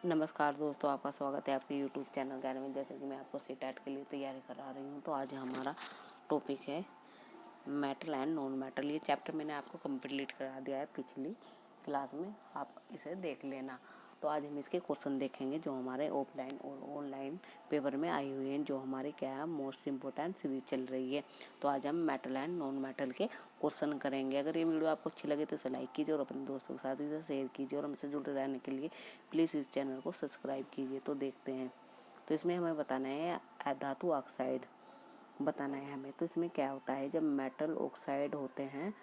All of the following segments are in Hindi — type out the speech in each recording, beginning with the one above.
नमस्कार दोस्तों, आपका स्वागत है आपके YouTube चैनल ज्ञान में। जैसे कि मैं आपको सीटेट के लिए तैयारी करा रही हूँ, तो आज हमारा टॉपिक है मेटल एंड नॉन मेटल। ये चैप्टर मैंने आपको कंप्लीट करा दिया है पिछली क्लास में, आप इसे देख लेना। तो आज हम इसके क्वेश्चन देखेंगे जो हमारे ऑफलाइन और ऑनलाइन पेपर में आई हुई हैं, जो हमारे क्या है मोस्ट इम्पोर्टेंट सीरीज चल रही है। तो आज हम मेटल एंड नॉन मेटल के क्वेश्चन करेंगे। अगर ये वीडियो आपको अच्छी लगे तो इसे लाइक कीजिए और अपने दोस्तों के साथ इसे शेयर कीजिए, और हमसे जुड़े रहने के लिए प्लीज़ इस चैनल को सब्सक्राइब कीजिए। तो देखते हैं। तो इसमें हमें बताना है धातु ऑक्साइड बताना है हमें। तो इसमें क्या होता है, जब मेटल ऑक्साइड होते हैं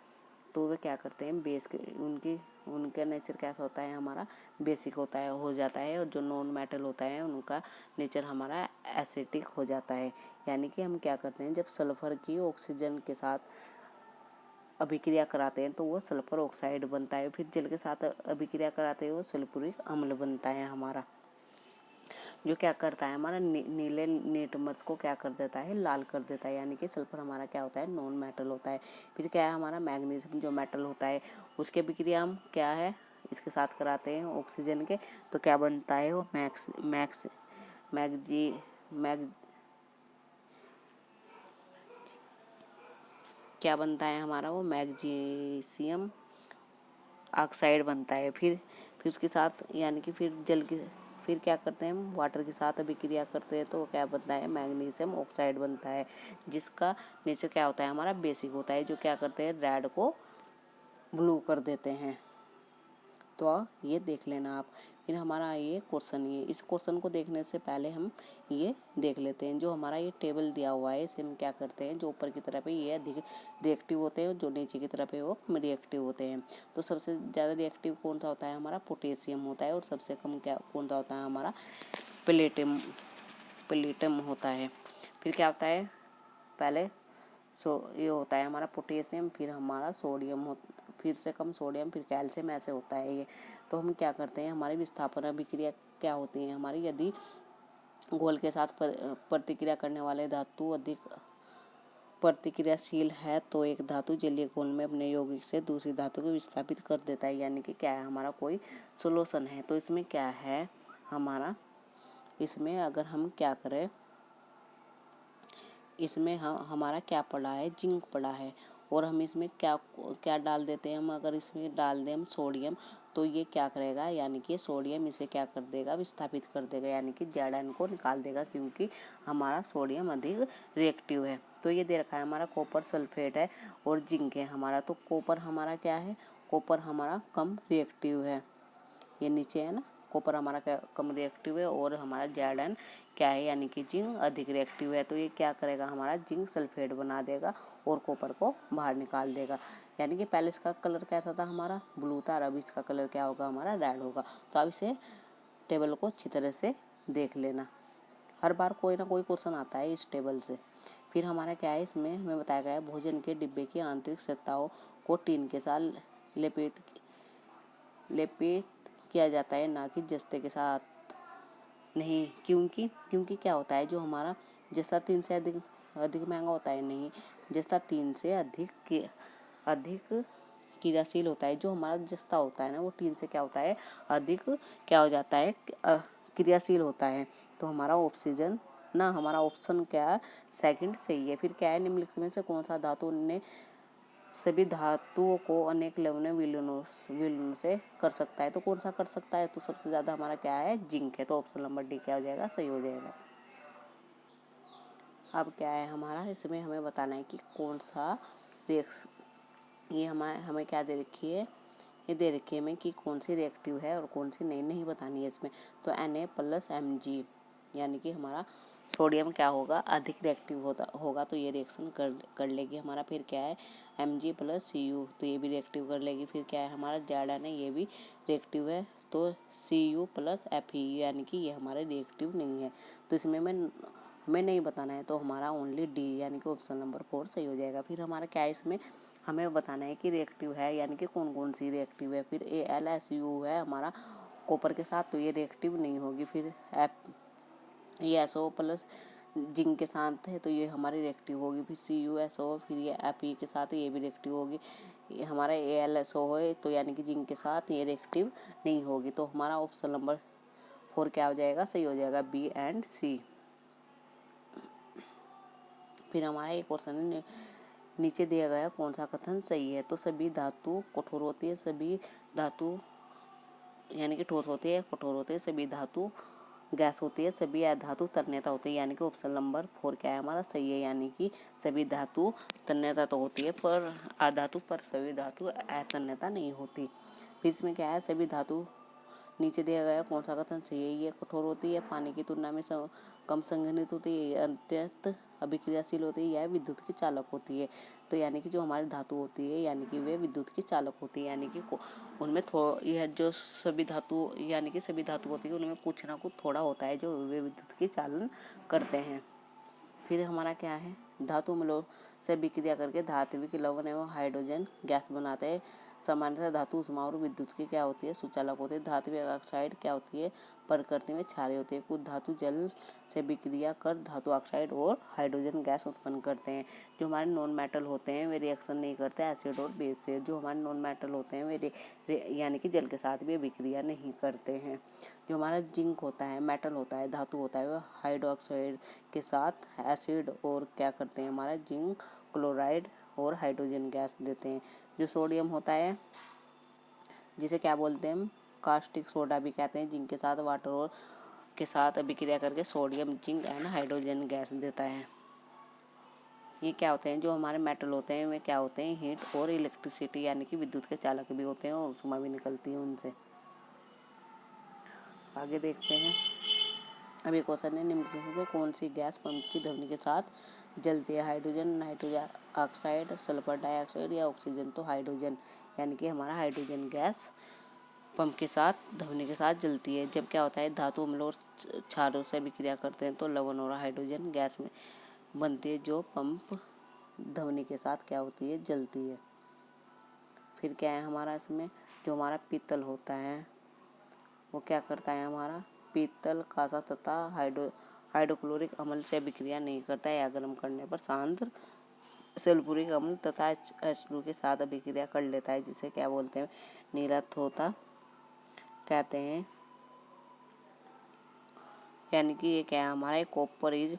तो वे क्या करते हैं, बेस के उनका नेचर कैसा होता है, हमारा बेसिक होता है, हो जाता है। और जो नॉन मेटल होता है उनका नेचर हमारा एसिटिक हो जाता है। यानी कि हम क्या करते हैं, जब सल्फर की ऑक्सीजन के साथ अभिक्रिया कराते हैं तो वो सल्फर ऑक्साइड बनता है। फिर जल के साथ अभिक्रिया कराते हैं वो सल्फ्यूरिक अम्ल बनता है हमारा, जो क्या करता है हमारा नीले नीटमर्स को क्या कर देता है, लाल कर देता है। यानी कि सल्फर हमारा क्या होता है, नॉन मेटल होता है। फिर क्या है हमारा मैग्नीशियम, जो मेटल होता है उसके अभिक्रिया हम क्या है इसके साथ कराते हैं ऑक्सीजन के, तो क्या बनता है वो क्या बनता है हमारा वो मैग्नीशियम ऑक्साइड बनता है। फिर उसके साथ यानी कि फिर क्या करते हैं हम, वाटर के साथ अभिक्रिया करते हैं तो क्या बनता है, मैग्नीशियम ऑक्साइड बनता है, जिसका नेचर क्या होता है हमारा बेसिक होता है। जो क्या करते हैं, रेड को ब्लू कर देते हैं। तो ये देख लेना आप। फिर हमारा ये क्वेश्चन, ये इस क्वेश्चन को देखने से पहले हम ये देख लेते हैं। जो हमारा ये टेबल दिया हुआ है, इसे हम क्या करते हैं, जो ऊपर की तरफ है ये अधिक रिएक्टिव होते हैं, जो नीचे की तरफ है वो कम रिएक्टिव होते हैं। तो सबसे ज़्यादा रिएक्टिव कौन सा होता है, हमारा पोटेशियम होता है। और सबसे कम क्या कौन सा होता है, हमारा प्लेटिनम होता है। फिर क्या होता है, पहले ये होता है हमारा पोटेशियम, फिर हमारा सोडियम फिर से कम सोडियम, फिर कैल्शियम, ऐसे होता है ये। तो हम क्या करते हैं, हमारी विस्थापन अभिक्रिया क्या होती है हमारी, यदि घोल के साथ प्रतिक्रिया करने वाले धातु अधिक प्रतिक्रियाशील है तो एक धातु जलीय घोल में अपने यौगिक से दूसरी धातु को विस्थापित कर देता है। यानी कि क्या है, हमारा कोई सोल्यूशन है। तो इसमें क्या है हमारा, इसमें अगर हम क्या करें, इसमें हमारा क्या पड़ा है, जिंक पड़ा है। और हम इसमें क्या क्या डाल देते हैं, हम अगर इसमें डाल दें हम सोडियम, तो ये क्या करेगा, यानी कि सोडियम इसे क्या कर देगा, विस्थापित कर देगा, यानी कि Zn को निकाल देगा, क्योंकि हमारा सोडियम अधिक रिएक्टिव है। तो ये दे रखा है हमारा कॉपर सल्फेट है और जिंक है हमारा। तो कॉपर हमारा क्या है, कॉपर हमारा कम रिएक्टिव है, ये नीचे है ना, कॉपर हमारा क्या कम रिएक्टिव है, और हमारा Zn क्या है, यानी कि जिंक अधिक रिएक्टिव है। तो ये क्या करेगा, हमारा जिंक सल्फेट बना देगा और कॉपर को बाहर निकाल देगा। यानी कि पहले इसका कलर कैसा था, हमारा ब्लू था, और अब इसका कलर क्या होगा, हमारा रेड होगा। तो अब इसे टेबल को अच्छी तरह से देख लेना, हर बार कोई ना कोई क्वेश्चन आता है इस टेबल से। फिर हमारा क्या है, इसमें हमें बताया गया है भोजन के डिब्बे की आंतरिक सतहों को टीन के साथ लेपित किया जाता है, ना कि जस्ते के साथ नहीं। क्योंकि क्या होता है, जो हमारा जस्ता टीन से अधिक महंगा होता है, नहीं, जस्ता टीन से अधिक क्रियाशील होता है। जो हमारा जस्ता होता है ना, वो टीन से क्या होता है, अधिक क्या हो जाता है, क्रियाशील होता है। तो हमारा ऑक्सीजन ना, हमारा ऑप्शन क्या है, सेकंड सही है। फिर क्या है, निम्नलिखित में से कौन सा धातु ने सभी धातुओं को अनेक लवणीय विलयनों से कर सकता है। तो कौन सा कर सकता है, तो सबसे ज्यादा हमारा क्या है, जिंक है। तो ऑप्शन नंबर डी क्या हो जाएगा, सही हो जाएगा। अब क्या है हमारा, इसमें हमें बताना है कि कौन सा ये हमें क्या दे रखी है, ये दे रखी है हमें कि कौन सी रिएक्टिव है और कौन सी नहीं बतानी है इसमें। तो Na+Mg, यानी कि हमारा सोडियम क्या होगा, अधिक रिएक्टिव होगा, तो ये रिएक्शन कर लेगी हमारा। फिर क्या है, Mg+Cu, तो ये भी रिएक्टिव कर लेगी। फिर क्या है हमारा Zn है, ये भी रिएक्टिव है, तो Cu+Fe, यानी कि ये हमारे रिएक्टिव नहीं है। तो इसमें हमें नहीं बताना है, तो हमारा ओनली डी, यानी कि ऑप्शन नंबर 4 सही हो जाएगा। फिर हमारा क्या है, इसमें हमें बताना है कि रिएक्टिव है, यानी कि कौन कौन सी रिएक्टिव है। फिर AlSu है हमारा कॉपर के साथ, तो ये रिएक्टिव नहीं होगी। फिर ये SO+ जिंक के साथ है, तो ये हमारी रिएक्टिव होगी। फिर CuSO, फिर ये Fe के साथ है, ये भी रिएक्टिव होगी। ये हमारा AlSO है, तो यानी कि जिंक के साथ ये रिएक्टिव नहीं होगी। तो हमारा ऑप्शन नंबर 4 क्या हो जाएगा, सही हो जाएगा, बी एंड सी। फिर हमारा एक क्वेश्चन है, नीचे दिया गया कौन सा कथन सही है। तो सभी धातु कठोर होती है, सभी धातु यानी कि ठोस होती है, कठोर होती है, सभी धातु गैस होती है, सभी अधातु तन्यता होती है, यानी कि ऑप्शन नंबर 4 क्या है हमारा, सही है। यानी कि सभी धातु तन्यता तो होती है पर अधातु, पर सभी धातु अतन्यता नहीं होती। फिर इसमें क्या है, सभी धातु नीचे दिया गया कौन सा कथन सही है। ये कठोर होती है, पानी की तुलना में कम संघनित होती है, अत्यंत अभिक्रियाशील होती है, या विद्युत की चालक होती है। तो यानी कि जो हमारी धातु होती है यानी कि वे विद्युत की चालक होती है, यानी कि उनमें यह जो सभी धातु यानी कि सभी धातु होती है उनमें कुछ ना कुछ थोड़ा होता है जो वे विद्युत की चालन करते हैं। फिर हमारा क्या है, धातु मूलों से विक्रिया करके धात्विक लवण एवं हाइड्रोजन गैस बनाते हैं। सामान्यतः धातु उष्मा और विद्युत की क्या होती है, सुचालक होती है। धात्विक ऑक्साइड क्या होती है, प्रकृति में क्षारीय होती है। कुछ धातु जल से विक्रिया कर धातु ऑक्साइड और हाइड्रोजन गैस उत्पन्न करते हैं। जो हमारे नॉन मेटल होते हैं वे रिएक्शन नहीं करते एसिड और बेस से। जो हमारे नॉन मेटल होते हैं वे यानी कि जल के साथ भी विक्रिया नहीं करते हैं। जो हमारा जिंक होता है, मेटल होता है, धातु होता है, वह हाइड्रोक्साइड के साथ एसिड और क्या करते हैं, हमारा जिंक क्लोराइड और हाइड्रोजन गैस देते हैं। जो सोडियम होता है जिसे क्या बोलते हैं हम, कास्टिक सोडा भी कहते हैं, जिंक के साथ वाटर और के साथ अभिक्रिया करके sodium zinc and hydrogen gas देता है। ये क्या होते हैं, जो हमारे मेटल होते हैं वे क्या होते हैं, हीट और इलेक्ट्रिसिटी यानी कि विद्युत के चालक भी होते हैं और ऊष्मा भी निकलती है उनसे। आगे देखते हैं। अब एक क्वेश्चन है, निम्नलिखित में कौन सी गैस पंप की ध्वनि के साथ जलती है। Hydrogen, nitrogen oxide, sulphur dioxide या ऑक्सीजन। तो हाइड्रोजन यानी कि हमारा हाइड्रोजन गैस पंप के साथ ध्वनि के साथ जलती है। जब क्या होता है, धातु हम लोग क्षारों से विक्रिया करते हैं तो लवण और हाइड्रोजन गैस में बनती है जो पंप ध्वनि के साथ क्या होती है, जलती है। फिर क्या है हमारा इसमें, जो हमारा पीतल होता है वो क्या करता है, हमारा पीतल कांसा तथा हाइड्रोक्लोरिक अम्ल से विक्रिया नहीं करता है या गर्म करने पर सांद्र सल्फ्यूरिक अम्ल तथा H2 के साथ अभिक्रिया कर लेता है, जिसे क्या बोलते हैं, निरर्थोता कहते हैं। यानी कि ये क्या है हमारा, copper is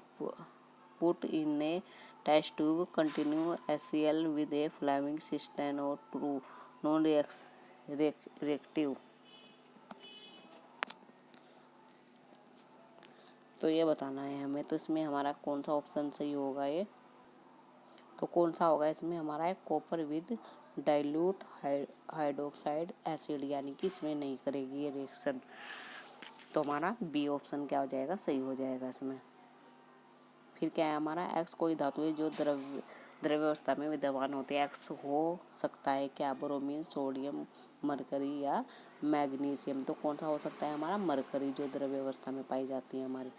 put in a test tube continue HCl with a flaming system और ट्रू नॉन रिएक्टिव। तो ये बताना है हमें। तो इसमें हमारा कौन सा ऑप्शन सही होगा, ये तो कौन सा होगा इसमें हमारा है, copper with dilute hydroxide acid, यानी कि इसमें नहीं करेगी ये रिएक्शन। तो हमारा बी ऑप्शन क्या हो जाएगा, सही हो जाएगा इसमें। फिर क्या है हमारा, एक्स कोई धातु है जो द्रव्य अवस्था में विद्यमान होती है। एक्स हो सकता है क्या, ब्रोमीन, सोडियम, मरकरी या मैग्नीशियम। तो कौन सा हो सकता है हमारा, मरकरी, जो द्रव्य अवस्था में पाई जाती है हमारी।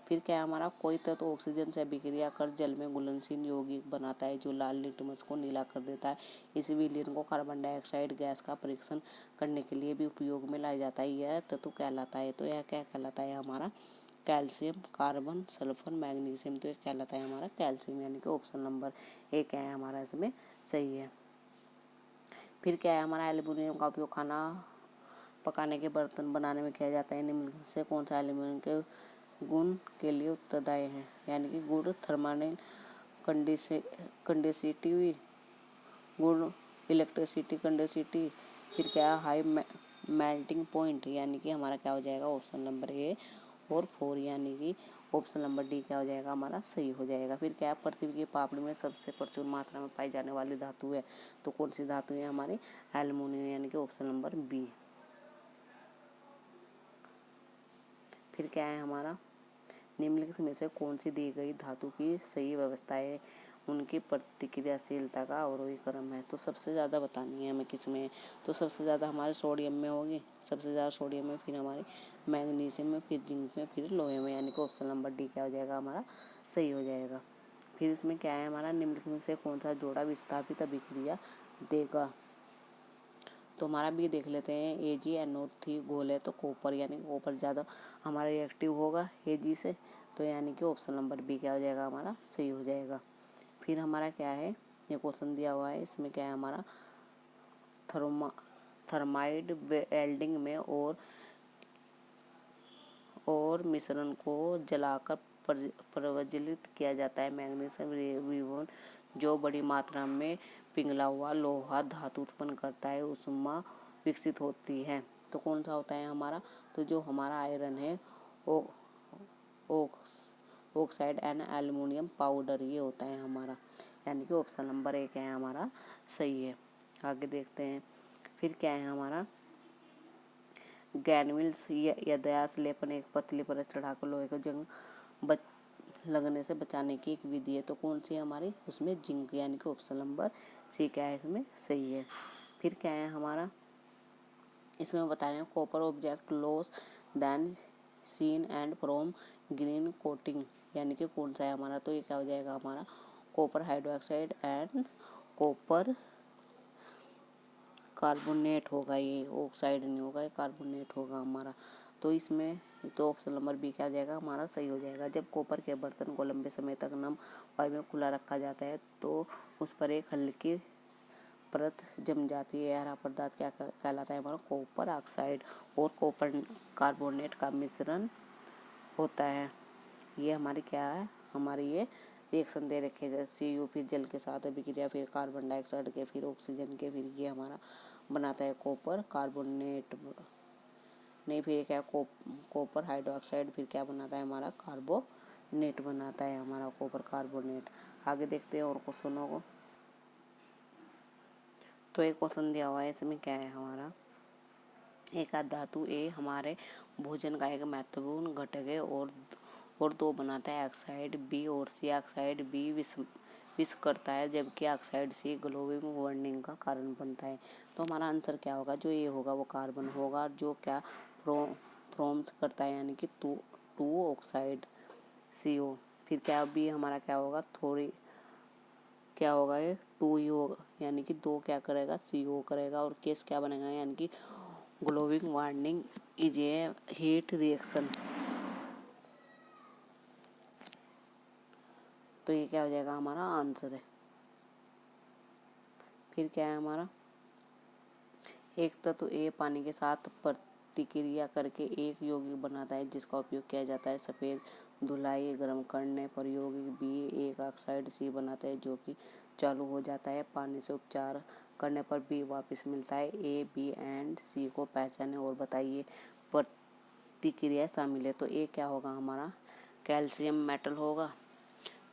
फिर क्या है हमारा, कोई तत्व ऑक्सीजन से अभिक्रिया कर जल में घुलनशील यौगिक बनाता है जो लाल लिटमस को नीला कर देता है। इस विलयन को कार्बन डाइऑक्साइड गैस का परीक्षण करने के लिए भी उपयोग में लाया जाता है। यह तत्व कहलाता है, तो यह क्या कहलाता है हमारा, कैल्शियम, कार्बन, सल्फर, मैग्नीशियम। तो ये कहलाता है हमारा कैल्शियम, यानी कि ऑप्शन नंबर ए क्या है हमारा इसमें सही है। फिर क्या है हमारा, एल्युमिनियम का उपयोग खाना पकाने के बर्तन बनाने में किया जाता है। निम्न से कौन सा एल्युमिनियम के गुण के लिए उत्तरदायी है, यानी कि गुण थर्मल कंडक्टिविटी, गुण इलेक्ट्रिसिटी कंडक्टिविटी। फिर क्या है, हाई मेल्टिंग पॉइंट, यानी कि हमारा क्या हो जाएगा, ऑप्शन नंबर ए और 4, यानी कि ऑप्शन नंबर डी क्या हो जाएगा हमारा, सही हो जाएगा। फिर क्या है, पृथ्वी की पापड़ी में सबसे प्रचुर मात्रा में पाई जाने वाली धातु है। तो कौन सी धातु है हमारी, एल्युमिनियम, यानी कि ऑप्शन नंबर बी। फिर क्या है हमारा, निम्नलिखित में से कौन सी दी गई धातु की सही व्यवस्था है, उनकी प्रतिक्रियाशीलता का अवरोही क्रम है। तो सबसे ज़्यादा बतानी है हमें किस में, तो सबसे ज़्यादा हमारे सोडियम में होगी, सबसे ज़्यादा सोडियम में, फिर हमारे मैग्नीशियम में, फिर जिंक में, फिर लोहे में, यानी कि ऑप्शन नंबर डी क्या हो जाएगा हमारा, सही हो जाएगा। फिर इसमें क्या है हमारा, निम्नलिखित में से कौन सा जोड़ा विस्थापित अभिक्रिया देगा। तो हमारा भी देख लेते हैं, AgNO3 घोल है तो कॉपर, यानी कि कॉपर ज़्यादा हमारा रिएक्टिव होगा Ag से, तो यानी कि ऑप्शन नंबर बी क्या हो जाएगा हमारा, सही हो जाएगा। फिर हमारा क्या है, ये क्वेश्चन दिया हुआ है, इसमें क्या है हमारा, थर्माइड वेल्डिंग में और मिश्रण को जलाकर प्रज्वलित किया जाता है। मैग्नीशियम रिबोन जो बड़ी मात्रा में पिघला हुआ लोहा धातु उत्पन्न करता है, ऊष्मा विकसित होती है। तो कौन सा होता है हमारा? तो जो हमारा आयरन है ऑक्साइड एंड एल्युमिनियम पाउडर, ये होता है हमारा, यानी कि ऑप्शन नंबर 1 है हमारा सही है। आगे देखते हैं फिर क्या है हमारा। गैनविल्स याददाश्त लेपन एक पतली परत चढ़ाकर लोहे को जंग लगने से बचाने की एक विधि है। तो कौन सी है हमारी? उसमें जिंक, यानी कि ऑप्शन नंबर सी क्या है इसमें सही है। फिर क्या है हमारा, इसमें बता रहे हैं copper object loss then seen and from green coating, यानी कि कौन सा है हमारा? तो ये क्या हो जाएगा हमारा? Copper hydroxide and copper carbonate होगा, ये ऑक्साइड नहीं होगा, ये कार्बोनेट होगा हमारा। तो इसमें तो ऑप्शन नंबर बी क्या हो जाएगा हमारा सही हो जाएगा। जब कॉपर के बर्तन को लंबे समय तक नम वायु में खुला रखा जाता है तो उस पर एक हल्की परत जम जाती है। यह पदार्थ क्या कहलाता है हमारा? कॉपर ऑक्साइड और कॉपर कार्बोनेट का मिश्रण होता है। ये हमारी क्या है? हमारी ये रिएक्शन दे रखे हैं, Cu फिर जल के साथ अभिक्रिया, फिर कार्बन डाइऑक्साइड के, फिर ऑक्सीजन के, फिर ये हमारा बनाता है कॉपर कार्बोनेट, नहीं फिर क्या कॉपर हाइड्रोक्साइड, फिर क्या बनाता है हमारा? कार्बोनेट बनाता है हमारा कॉपर कार्बोनेट। आगे देखते हैं और क्वेश्चनों को। तो एक क्वेश्चन दिया हुआ है, इसमें क्या है हमारा? एक धातु ए हमारे भोजन का एक महत्वपूर्ण घटक है और दो बनाता है ऑक्साइड बी और सी। ऑक्साइड बी विष करता है जबकि ऑक्साइड सी ग्लोबल वार्मिंग का कारण बनता है। तो हमारा आंसर क्या होगा? जो ये होगा वो कार्बन होगा, जो क्या फॉर्म्स करता है, यानी कि टू ऑक्साइड CO। फिर क्या बी हमारा क्या होगा? थोड़ी क्या होगा? ये 2 ही होगा, यानी कि 2 क्या करेगा? CO करेगा। और केस क्या बनेगा? यानी कि global warming is a heat reaction. तो ये क्या हो जाएगा हमारा आंसर है। फिर क्या है हमारा? एक तत्व ए पानी के साथ प्रतिक्रिया करके एक यौगिक बनाता है जिसका उपयोग किया जाता है सफ़ेद धुलाई गर्म करने पर। यौगिक बी एक ऑक्साइड सी बनाता है जो कि चालू हो जाता है पानी से उपचार करने पर बी वापस मिलता है। ए बी एंड सी को पहचाने और बताइए प्रतिक्रिया शामिल है। तो ए क्या होगा हमारा? कैल्शियम मेटल होगा।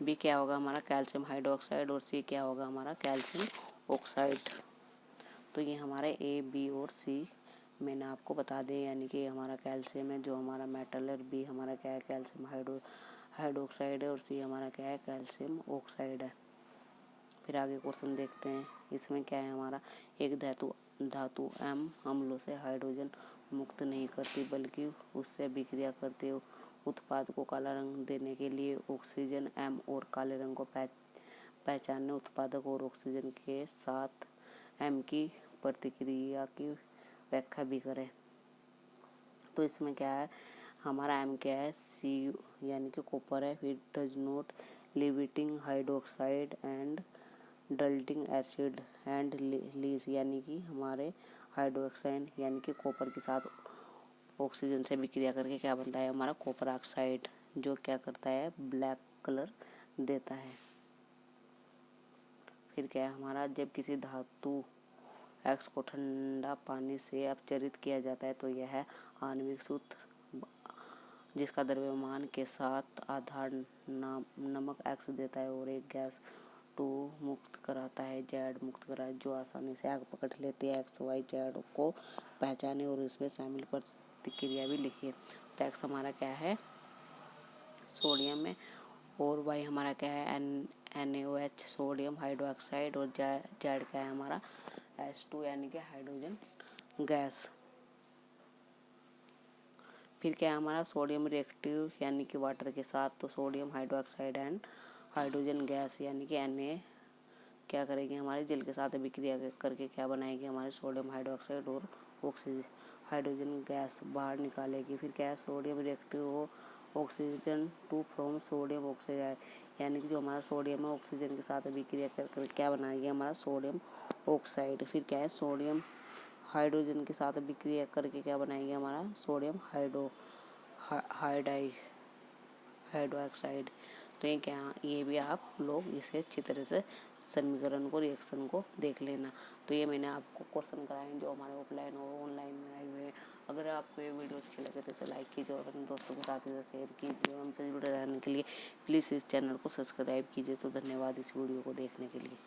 बी क्या होगा हमारा? Calcium hydroxide. और सी क्या होगा हमारा? Calcium oxide. तो ये हमारे ए बी और सी मैंने आपको बता दें, यानी कि हमारा कैल्शियम है जो हमारा मेटल है, और बी हमारा क्या है? कैल्शियम हाइड्रोक्साइड है, और सी हमारा क्या है? कैल्शियम ऑक्साइड है। फिर आगे क्वेश्चन देखते हैं, इसमें क्या है हमारा? एक धातु M अम्लों से हाइड्रोजन मुक्त नहीं करती बल्कि उससे अभिक्रिया करते उत्पाद को काला रंग देने के लिए ऑक्सीजन M और काले रंग को पहचानने उत्पादक और ऑक्सीजन के साथ M की प्रतिक्रिया की व्याख्या भी करें। तो इसमें क्या है हमारा? M क्या है? Cu यानी कि कॉपर है। फिर does not liberating hydroxide and diluting acid and lease, यानी कि हमारे हाइड्रोक्साइड यानी कि कॉपर के साथ ऑक्सीजन से विक्रिया करके क्या बनता है हमारा? कॉपर ऑक्साइड, जो क्या करता है? ब्लैक कलर देता है। फिर क्या है हमारा? जब किसी धातु X को ठंडा पानी से अपचरित किया जाता है तो यह आणविक सूत्र जिसका द्रव्यमान के साथ आधार नमक X देता है और एक गैस 2 मुक्त कराता है, Z मुक्त कराता है, जो आसानी से आग पकड़ लेती है। X Y Z को पहचाने और इसमें शामिल प्रतिक्रिया भी लिखिए। तो X हमारा क्या है? सोडियम है, और Y हमारा क्या है? NaOH सोडियम हाइड्रोक्साइड, और Z क्या है हमारा? H2 यानी कि हाइड्रोजन गैस। फिर क्या है हमारा? सोडियम रिएक्टिव यानी कि वाटर के साथ, तो sodium hydroxide and hydrogen gas यानी कि Na क्या करेगी हमारे? जल के साथ अभिक्रिया करके क्या बनाएगी हमारे? सोडियम हाइड्रोक्साइड और ऑक्सीजन हाइड्रोजन गैस बाहर निकालेगी। फिर क्या है? Sodium reactive oxygen to from sodium oxide, यानी कि जो हमारा सोडियम है ऑक्सीजन के साथ अभिक्रिया कर क्या बनाएगी हमारा? Sodium oxide. फिर क्या है? सोडियम हाइड्रोजन के साथ अभिक्रिया करके क्या बनाएगी हमारा? Sodium hydroxide. तो ये भी आप लोग इसे अच्छी तरह से समीकरण को, रिएक्शन को देख लेना। तो ये मैंने आपको क्वेश्चन कराए जो हमारे ऑफलाइन और ऑनलाइन में आए हुए हैं। अगर आपको ये वीडियो अच्छी लगे तो इसे लाइक कीजिए और अपने दोस्तों के साथ इसे शेयर कीजिए। हमसे जुड़े रहने के लिए प्लीज़ इस चैनल को सब्सक्राइब कीजिए। तो धन्यवाद इस वीडियो को देखने के लिए।